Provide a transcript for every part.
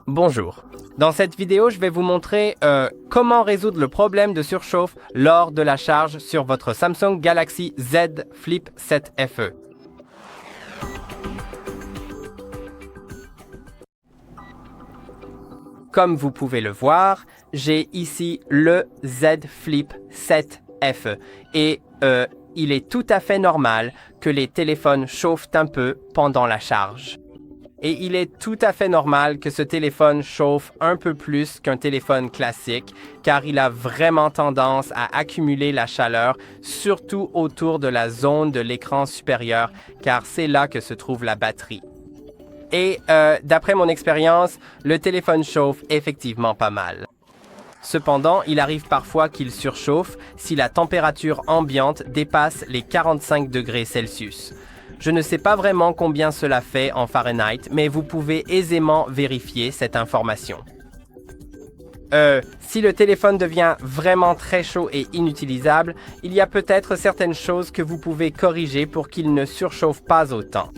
Bonjour. Dans cette vidéo, je vais vous montrer comment résoudre le problème de surchauffe lors de la charge sur votre Samsung Galaxy Z Flip 7 FE. Comme vous pouvez le voir, j'ai ici le Z Flip 7 FE et il est tout à fait normal que les téléphones chauffent un peu pendant la charge. Et il est tout à fait normal que ce téléphone chauffe un peu plus qu'un téléphone classique, car il a vraiment tendance à accumuler la chaleur, surtout autour de la zone de l'écran supérieur, car c'est là que se trouve la batterie. Et d'après mon expérience, le téléphone chauffe effectivement pas mal. Cependant, il arrive parfois qu'il surchauffe si la température ambiante dépasse les 45 degrés Celsius. Je ne sais pas vraiment combien cela fait en Fahrenheit, mais vous pouvez aisément vérifier cette information. Si le téléphone devient vraiment très chaud et inutilisable, il y a peut-être certaines choses que vous pouvez corriger pour qu'il ne surchauffe pas autant.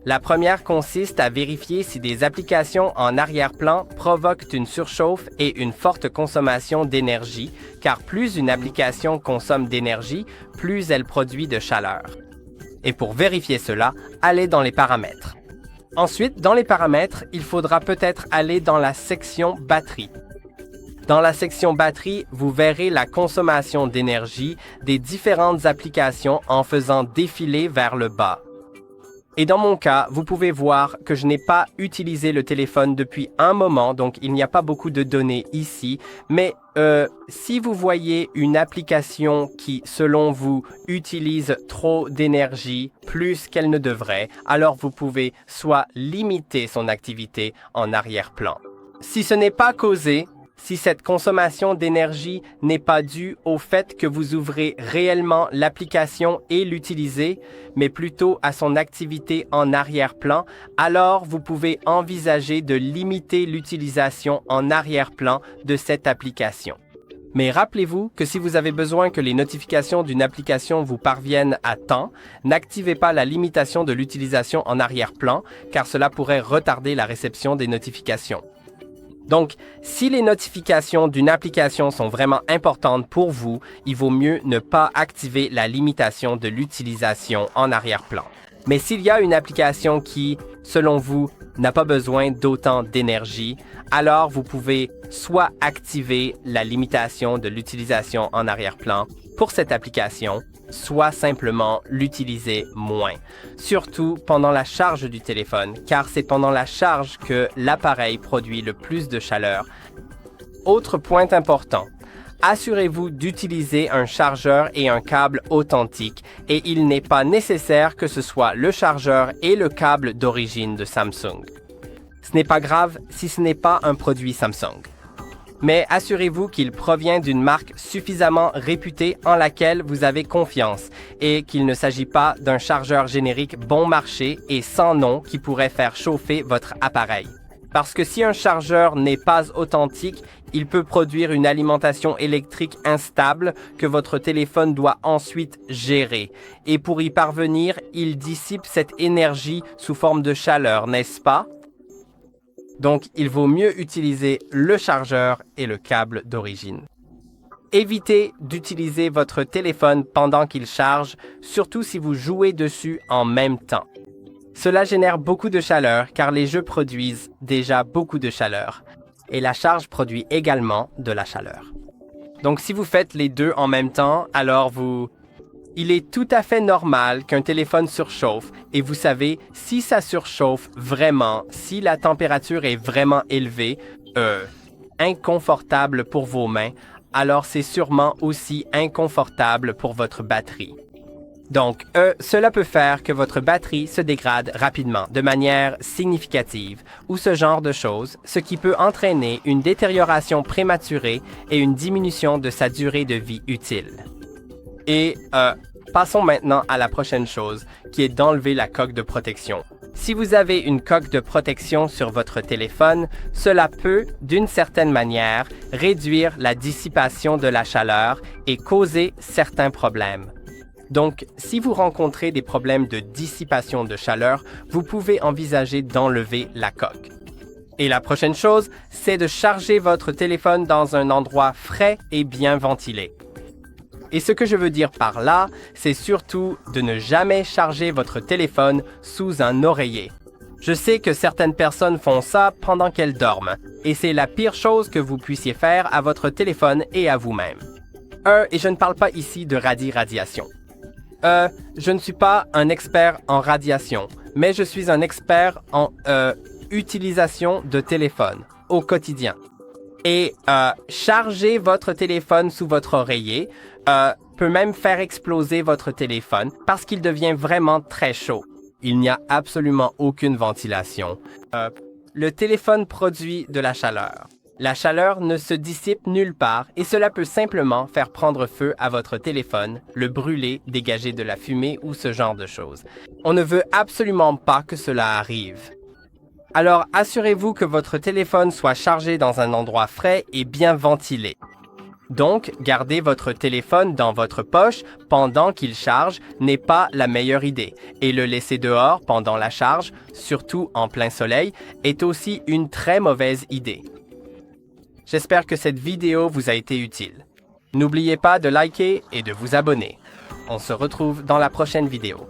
La première consiste à vérifier si des applications en arrière-plan provoquent une surchauffe et une forte consommation d'énergie, car plus une application consomme d'énergie, plus elle produit de chaleur. Et pour vérifier cela, allez dans les paramètres. Ensuite, dans les paramètres, il faudra peut-être aller dans la section batterie. Dans la section batterie, vous verrez la consommation d'énergie des différentes applications en faisant défiler vers le bas. Et dans mon cas, vous pouvez voir que je n'ai pas utilisé le téléphone depuis un moment, donc il n'y a pas beaucoup de données ici. Mais si vous voyez une application qui, selon vous, utilise trop d'énergie, plus qu'elle ne devrait, alors vous pouvez soit limiter son activité en arrière-plan. Si ce n'est pas causé, si cette consommation d'énergie n'est pas due au fait que vous ouvrez réellement l'application et l'utilisez, mais plutôt à son activité en arrière-plan, alors vous pouvez envisager de limiter l'utilisation en arrière-plan de cette application. Mais rappelez-vous que si vous avez besoin que les notifications d'une application vous parviennent à temps, n'activez pas la limitation de l'utilisation en arrière-plan, car cela pourrait retarder la réception des notifications. Donc, si les notifications d'une application sont vraiment importantes pour vous, il vaut mieux ne pas activer la limitation de l'utilisation en arrière-plan. Mais s'il y a une application qui, selon vous, n'a pas besoin d'autant d'énergie, alors vous pouvez soit activer la limitation de l'utilisation en arrière-plan pour cette application, soit simplement l'utiliser moins. Surtout pendant la charge du téléphone, car c'est pendant la charge que l'appareil produit le plus de chaleur. Autre point important, assurez-vous d'utiliser un chargeur et un câble authentique, et il n'est pas nécessaire que ce soit le chargeur et le câble d'origine de Samsung. Ce n'est pas grave si ce n'est pas un produit Samsung. Mais assurez-vous qu'il provient d'une marque suffisamment réputée en laquelle vous avez confiance et qu'il ne s'agit pas d'un chargeur générique bon marché et sans nom qui pourrait faire chauffer votre appareil. Parce que si un chargeur n'est pas authentique, il peut produire une alimentation électrique instable que votre téléphone doit ensuite gérer. Et pour y parvenir, il dissipe cette énergie sous forme de chaleur, n'est-ce pas? Donc, il vaut mieux utiliser le chargeur et le câble d'origine. Évitez d'utiliser votre téléphone pendant qu'il charge, surtout si vous jouez dessus en même temps. Cela génère beaucoup de chaleur car les jeux produisent déjà beaucoup de chaleur. Et la charge produit également de la chaleur. Donc, si vous faites les deux en même temps, alors il est tout à fait normal qu'un téléphone surchauffe et vous savez, si ça surchauffe vraiment, si la température est vraiment élevée, inconfortable pour vos mains, alors c'est sûrement aussi inconfortable pour votre batterie. Donc, cela peut faire que votre batterie se dégrade rapidement, de manière significative, ou ce genre de choses, ce qui peut entraîner une détérioration prématurée et une diminution de sa durée de vie utile. Et passons maintenant à la prochaine chose, qui est d'enlever la coque de protection. Si vous avez une coque de protection sur votre téléphone, cela peut, d'une certaine manière, réduire la dissipation de la chaleur et causer certains problèmes. Donc, si vous rencontrez des problèmes de dissipation de chaleur, vous pouvez envisager d'enlever la coque. Et la prochaine chose, c'est de charger votre téléphone dans un endroit frais et bien ventilé. Et ce que je veux dire par là, c'est surtout de ne jamais charger votre téléphone sous un oreiller. Je sais que certaines personnes font ça pendant qu'elles dorment, et c'est la pire chose que vous puissiez faire à votre téléphone et à vous-même. Et je ne parle pas ici de radiation. Je ne suis pas un expert en radiation, mais je suis un expert en utilisation de téléphone au quotidien. Et charger votre téléphone sous votre oreiller peut même faire exploser votre téléphone parce qu'il devient vraiment très chaud. Il n'y a absolument aucune ventilation. Le téléphone produit de la chaleur. La chaleur ne se dissipe nulle part et cela peut simplement faire prendre feu à votre téléphone, le brûler, dégager de la fumée ou ce genre de choses. On ne veut absolument pas que cela arrive. Alors assurez-vous que votre téléphone soit chargé dans un endroit frais et bien ventilé. Donc, garder votre téléphone dans votre poche pendant qu'il charge n'est pas la meilleure idée, et le laisser dehors pendant la charge, surtout en plein soleil, est aussi une très mauvaise idée. J'espère que cette vidéo vous a été utile. N'oubliez pas de liker et de vous abonner. On se retrouve dans la prochaine vidéo.